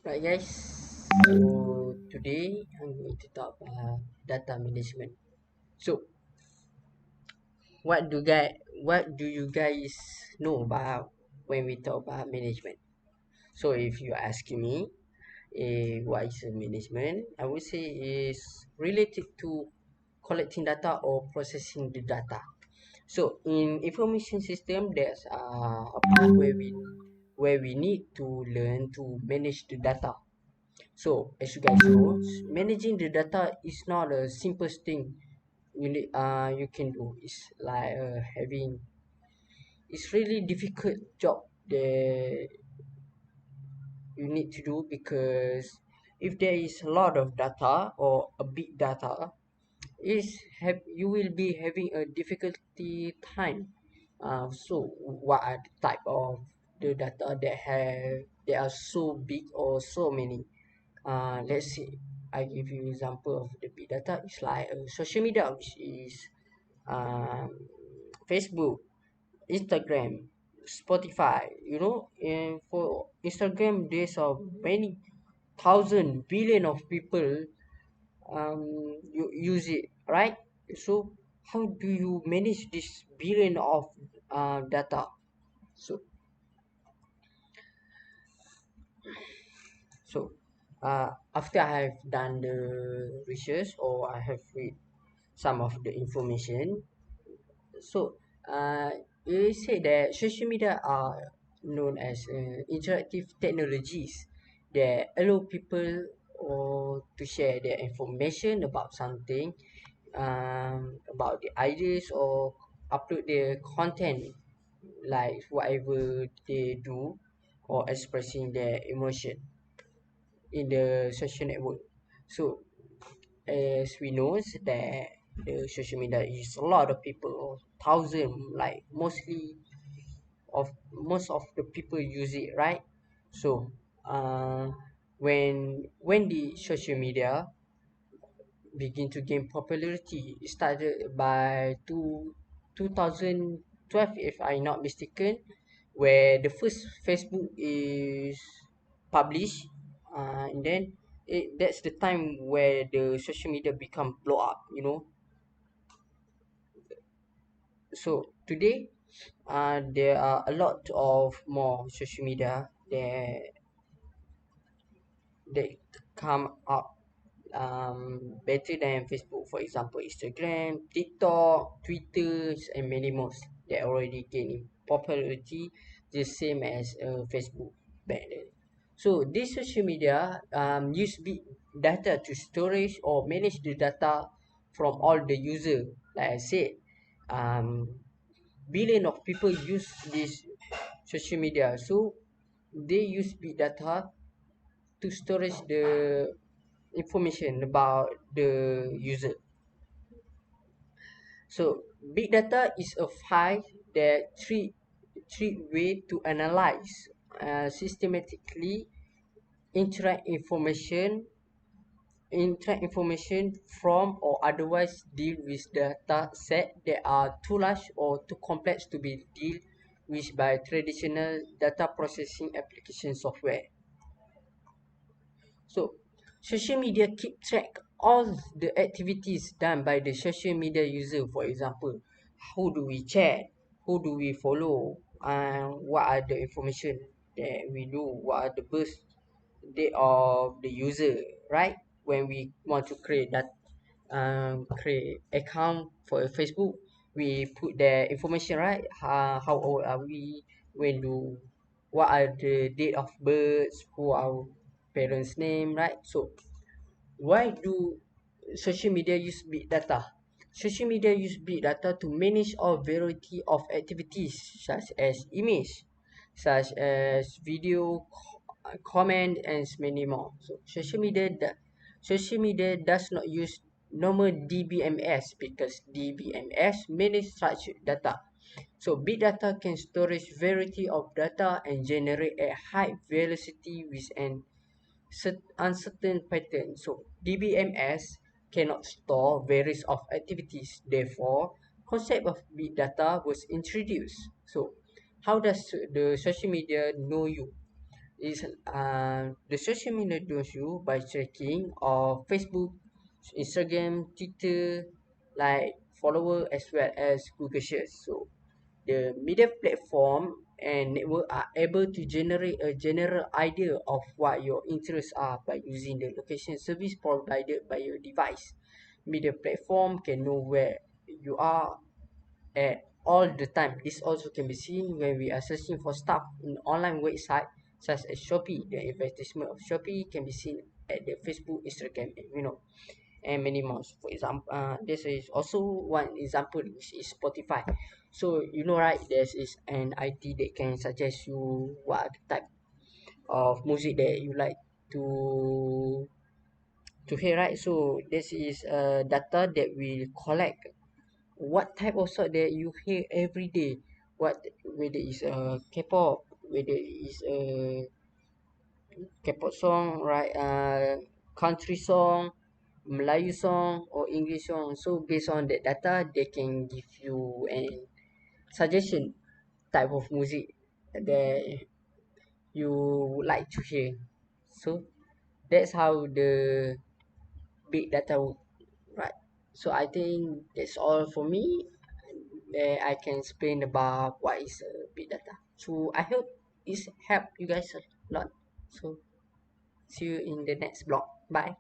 Right, guys. So today I'm going to talk about data management. So what do you guys know about when we talk about management? So if you ask me, what is a management? I would say is related to collecting data or processing the data. So in information system, there's a part where we need to learn to manage the data. So, as you guys know, managing the data is not a simple thing you can do. It's like having it's really difficult job that you need to do because if there is a lot of data or a big data, you will be having a difficulty time. So what are the type of the data that are so big or so many? Let's say I give you example of the big data. It's like social media, which is um, Facebook, Instagram, Spotify. And for Instagram, there's many thousand billion of people use it, right? So how do you manage this billion of data? So after I have done the research or I have read some of the information. So, uh, you say that social media are known as interactive technologies that allow people or to share their information about something, about the ideas or upload their content, like whatever they do or expressing their emotion in the social network. So as we know that the social media is a lot of people, thousand, like most of the people use it, right? So uh when the social media begin to gain popularity, it started by 2012, if I'm not mistaken, where the first Facebook is published, and then that's the time where the social media become blow up. So today, there are a lot of more social media that come up better than Facebook. For example, Instagram, TikTok, Twitter, and many more that already gaining popularity, the same as Facebook back then. So this social media use big data to storage or manage the data from all the user. Like I said, um, billion of people use this social media, so they use big data to storage the information about the user. So big data is a file that three way to analyze, systematically interact information from or otherwise deal with data set that are too large or too complex to be dealt with by traditional data processing application software. So social media keep track all the activities done by the social media user. For example, who do we chat, who do we follow, and what are the information that we do, what are the birthday of the user, right? When we want to create account for a Facebook, we put the information, right? How old are we, when do what are the date of birth, who are our parents name, right? So why do social media use big data? Social media use big data to manage all variety of activities such as image, such as video, comment, and many more. So social media does not use normal DBMS because DBMS manage such data. So big data can storage variety of data and generate a high velocity with an uncertain pattern. So DBMS cannot store various of activities. Therefore, concept of big data was introduced. So how does the social media know you? is the social media knows you by checking of Facebook, Instagram, Twitter, like follower as well as Google shares. So the media platform and network are able to generate a general idea of what your interests are by using the location service provided by your device. Media platform can know where you are at all the time. This also can be seen when we are searching for stuff in online website such as Shopee. The advertisement of Shopee can be seen at the Facebook, Instagram, and many more. For example, this is also one example, which is Spotify. So right, there is an IT that can suggest you what are the type of music that you like to hear, right? So this is data that we collect what type of song that you hear every day, what whether it's a K-pop, whether it's a K-pop song, right? Country song, Melayu song, or English song. So based on that data, they can give you an suggestion type of music that you would like to hear. So that's how the big data work, right? So I think that's all for me. I can explain about what is big data. So I hope this help you guys a lot. So see you in the next blog. Bye.